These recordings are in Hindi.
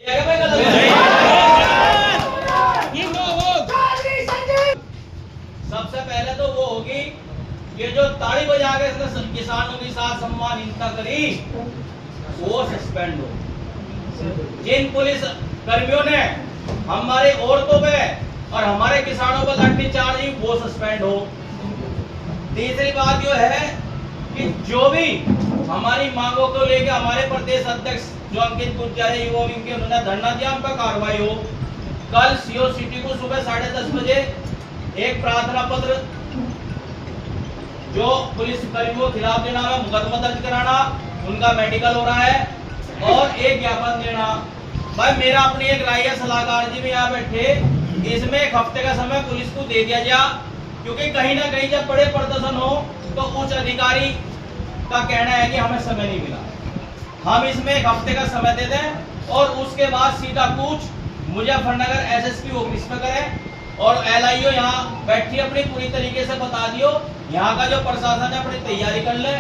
सबसे पहले तो वो होगी ये जो ताली बजा के इसने किसानों के साथ सम्मानहीनता करी वो सस्पेंड हो। जिन पुलिस कर्मियों ने हमारे औरतों पे और हमारे किसानों पर लाठीचार्ज की वो सस्पेंड हो। तीसरी बात जो है कि जो भी हमारी मांगों को लेकर हमारे प्रदेश अध्यक्ष जो अंकित गुर्जर है युवा विंग के उन्होंने धरना दिया, उन पर कार्रवाई हो। कल सीओ सिटी को सुबह 10:30 बजे एक प्रार्थना पत्र जो पुलिस कर्मियों के खिलाफ देना है, मुकदमा दर्ज कराना, उनका मेडिकल हो रहा है और एक ज्ञापन देना। भाई मेरा अपनी एक राय है, सलाहकार जी भी यहाँ बैठे, इसमें एक हफ्ते का समय पुलिस को दे दिया जाए, क्योंकि कहीं ना कहीं जब बड़े प्रदर्शन हो तो उच्च अधिकारी का कहना है कि हमें समय नहीं मिला। हम इसमें एक हफ्ते का समय दे दें और उसके बाद सीधा कूच मुजफ्फरनगर एसएसपी ऑफिस में करें और एलआईओ यहाँ बैठी अपनी पूरी तरीके से बता दियो। यहाँ का जो प्रशासन है अपनी तैयारी कर ले।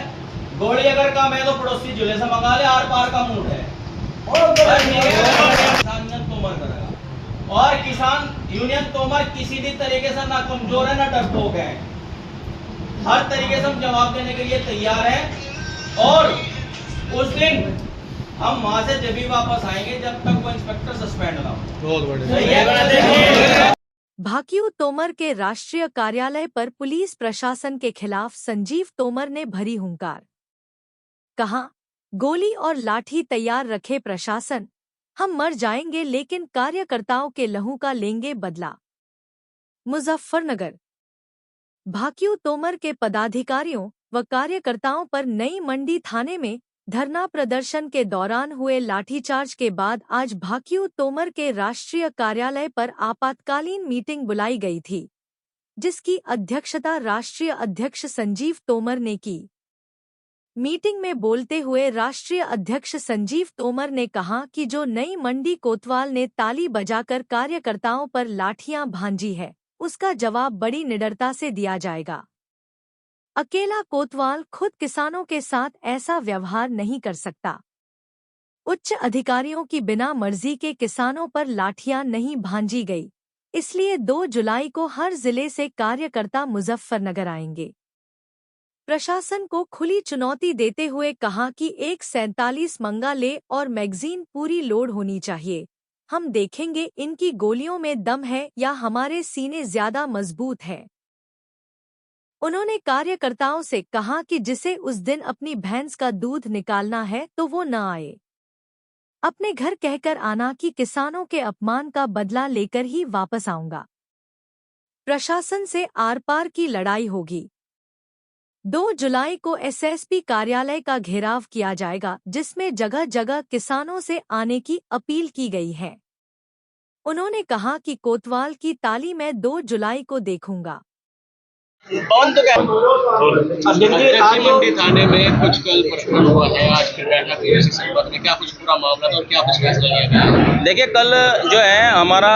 गोली अगर काम है तो पड़ोसी जिले से मंगा ले, आर पार का मूड है। किसान तोमर करेगा और किसान यूनियन तोमर किसी भी तरीके से ना कमजोर है ना डरपोक है। हर तरीके से हम जवाब देने के लिए तैयार हैं और उस दिन हम वहां से जब भी वापस आएंगे जब तक वो इंस्पेक्टर सस्पेंड ना हो। भाकियू तोमर के राष्ट्रीय कार्यालय पर पुलिस प्रशासन के खिलाफ संजीव तोमर ने भरी हुंकार। कहा, गोली और लाठी तैयार रखे प्रशासन, हम मर जाएंगे लेकिन कार्यकर्ताओं के लहू का लेंगे बदला। मुजफ्फरनगर। भाकियू तोमर के पदाधिकारियों व कार्यकर्ताओं पर नई मंडी थाने में धरना प्रदर्शन के दौरान हुए लाठीचार्ज के बाद आज भाकियू तोमर के राष्ट्रीय कार्यालय पर आपातकालीन मीटिंग बुलाई गई थी, जिसकी अध्यक्षता राष्ट्रीय अध्यक्ष संजीव तोमर ने की। मीटिंग में बोलते हुए राष्ट्रीय अध्यक्ष संजीव तोमर ने कहा कि जो नई मंडी कोतवाल ने ताली बजाकर कार्यकर्ताओं पर लाठियां भांजी है, उसका जवाब बड़ी निडरता से दिया जाएगा। अकेला कोतवाल खुद किसानों के साथ ऐसा व्यवहार नहीं कर सकता। उच्च अधिकारियों की बिना मर्जी के किसानों पर लाठियां नहीं भांजी गई, इसलिए 2 जुलाई को हर जिले से कार्यकर्ता मुजफ्फरनगर आएंगे। प्रशासन को खुली चुनौती देते हुए कहा कि 147 मंगा ले और मैगजीन पूरी लोड होनी चाहिए। हम देखेंगे इनकी गोलियों में दम है या हमारे सीने ज्यादा मजबूत है। उन्होंने कार्यकर्ताओं से कहा कि जिसे उस दिन अपनी भैंस का दूध निकालना है तो वो न आए। अपने घर कहकर आना कि किसानों के अपमान का बदला लेकर ही वापस आऊंगा। प्रशासन से आर पार की लड़ाई होगी। 2 जुलाई को एसएसपी कार्यालय का घेराव किया जाएगा, जिसमें जगह जगह किसानों से आने की अपील की गई है। उन्होंने कहा कि कोतवाल की ताली मैं 2 जुलाई को देखूंगा। मंडी थाने में कुछ कल प्रश्न हुआ है, आज फिर बैठक हुई इसी संबंध में, क्या कुछ पूरा मामला था और क्या कुछ फैसला लिया गया? देखिए, कल जो है हमारा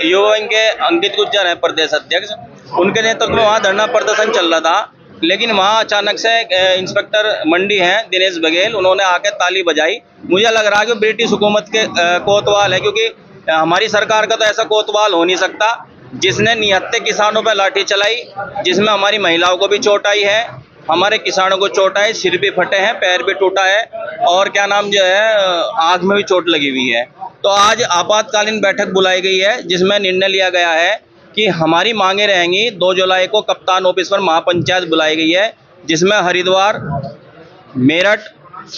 युवा विंग के अंकित गुर्जर है प्रदेश अध्यक्ष, उनके नेतृत्व में वहाँ धरना प्रदर्शन चल रहा था, लेकिन वहाँ अचानक से इंस्पेक्टर मंडी हैं दिनेश बघेल, उन्होंने आके ताली बजाई। मुझे लग रहा है कि ब्रिटिश हुकूमत के कोतवाल है, क्योंकि हमारी सरकार का तो ऐसा कोतवाल हो नहीं सकता जिसने निहत्ते किसानों पर लाठी चलाई, जिसमें हमारी महिलाओं को भी चोट आई है, हमारे किसानों को चोट आई, सिर भी फटे हैं, पैर भी टूटा है और क्या नाम जो है आँख में भी चोट लगी हुई है। तो आज आपातकालीन बैठक बुलाई गई है, जिसमें निर्णय लिया गया है कि हमारी मांगे रहेंगी। 2 जुलाई को कप्तान ऑफिस पर महापंचायत बुलाई गई है, जिसमें हरिद्वार, मेरठ,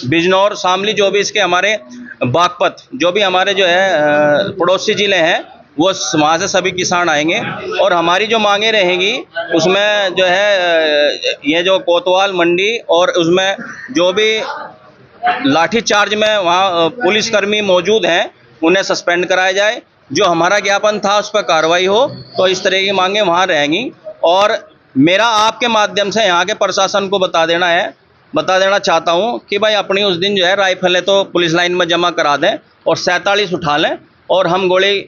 बिजनौर, शामली, जो भी इसके हमारे बागपत, जो भी हमारे जो है पड़ोसी जिले हैं, वो वहाँ से सभी किसान आएंगे और हमारी जो मांगे रहेंगी उसमें जो है ये जो कोतवाल मंडी और उसमें जो भी लाठीचार्ज में वहाँ पुलिसकर्मी मौजूद हैं उन्हें सस्पेंड कराया जाए। जो हमारा ज्ञापन था उस पर कार्रवाई हो, तो इस तरह की मांगे वहाँ रहेंगी। और मेरा आपके माध्यम से यहाँ के प्रशासन को बता देना चाहता हूँ कि भाई अपनी उस दिन जो है राइफलें तो पुलिस लाइन में जमा करा दें और 47 उठा लें और हम गोली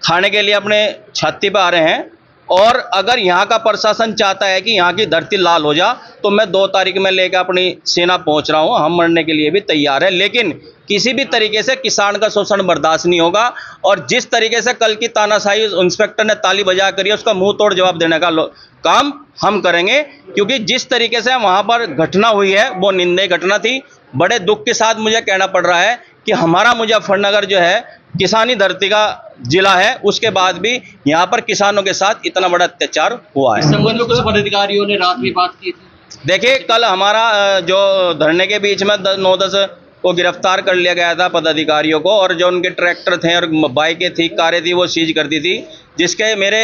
खाने के लिए अपने छाती पर आ रहे हैं। और अगर यहाँ का प्रशासन चाहता है कि यहाँ की धरती लाल हो जा, तो मैं 2 तारीख में लेकर अपनी सेना पहुँच रहा हूँ, हम मरने के लिए भी तैयार है। लेकिन किसी भी तरीके से किसान का शोषण बर्दाश्त नहीं होगा। और जिस तरीके से कल की तानाशाही इंस्पेक्टर ने ताली बजा करी, उसका मुंह तोड़ जवाब देने का काम हम करेंगे, क्योंकि जिस तरीके से वहां पर घटना हुई है वो निंदनीय घटना थी। बड़े दुख के साथ मुझे कहना पड़ रहा है कि हमारा मुजफ्फरनगर जो है किसानी धरती का जिला है, उसके बाद भी यहाँ पर किसानों के साथ इतना बड़ा अत्याचार हुआ है। इस संबंध में कुछ पदाधिकारियों ने रात में बात की थी। देखिए, कल हमारा जो धरने के बीच में 9-10 को गिरफ्तार कर लिया गया था पदाधिकारियों को, और जो उनके ट्रैक्टर थे और बाइकें थी, कारें थी, वो सीज कर दी थी, जिसके मेरे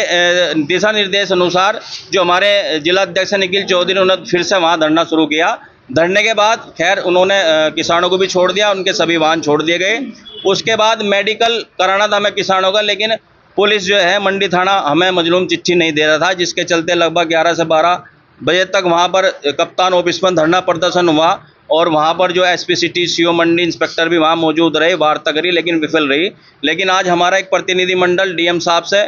दिशा निर्देश अनुसार जो हमारे जिला अध्यक्ष निखिल चौधरी, उन्होंने फिर से वहाँ धरना शुरू किया। धरने के बाद खैर उन्होंने किसानों को भी छोड़ दिया, उनके सभी वाहन छोड़ दिए गए। उसके बाद मेडिकल कराना था हमें किसानों का, लेकिन पुलिस जो है मंडी थाना हमें मजलूम चिट्ठी नहीं दे रहा था, जिसके चलते लगभग 11 से 12 बजे तक वहाँ पर कप्तान ऑफिस में धरना प्रदर्शन हुआ। और वहाँ पर जो एसपी सिटी, सीओ मंडी, इंस्पेक्टर भी वहाँ मौजूद रहे, वार्ता करी, लेकिन विफल रही। लेकिन आज हमारा एक प्रतिनिधिमंडल डीएम साहब से,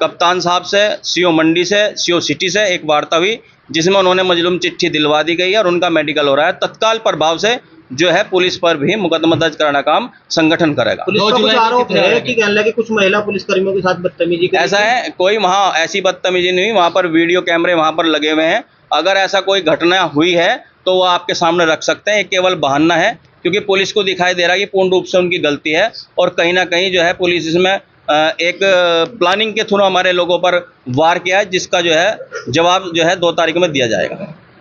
कप्तान साहब से, सीओ मंडी से, सीओ सिटी से एक वार्ता हुई, जिसमें उन्होंने मजलूम चिट्ठी दिलवा दी गई है और उनका मेडिकल हो रहा है। तत्काल प्रभाव से जो है पुलिस पर भी मुकदमा दर्ज कराना काम संगठन करेगा। पुलिस का कुछ आरोप है कि कहने लगे कुछ महिला पुलिसकर्मियों के साथ बदतमीजी की। ऐसा है, कोई वहाँ ऐसी बदतमीजी नहीं हुई, वहाँ पर वीडियो कैमरे वहाँ पर लगे हुए हैं। अगर ऐसा कोई घटना हुई है तो वो आपके सामने रख सकते हैं। ये केवल बहाना है, क्योंकि पुलिस को दिखाई दे रहा है कि पूर्ण रूप से उनकी गलती है, और कहीं ना कहीं जो है पुलिस इसमें एक प्लानिंग के थ्रू हमारे लोगों पर वार किया है, जिसका जो है जवाब जो है 2 तारीख में दिया जाएगा।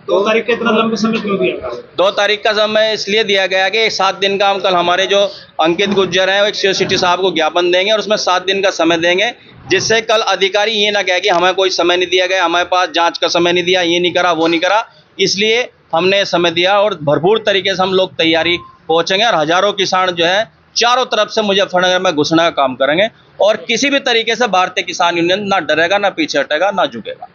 2 तारीख का इतना लंबा समय क्यों दिया? 2 तारीख का समय इसलिए दिया गया कि 7 दिन का हम कल हमारे जो अंकित गुज्जर हैं वो एक सीओ सिटी साहब को ज्ञापन देंगे, और उसमें 7 दिन का समय देंगे, जिससे कल अधिकारी ये ना कहे कि हमें कोई समय नहीं दिया गया, हमारे पास जांच का समय नहीं दिया, ये नहीं करा, वो नहीं करा। इसलिए हमने समय दिया और भरपूर तरीके से हम लोग तैयारी पहुंचेंगे, और हजारों किसान जो है चारों तरफ से मुजफ्फरनगर में घुसने का काम करेंगे। और किसी भी तरीके से भारतीय किसान यूनियन ना डरेगा, ना पीछे हटेगा, ना झुकेगा।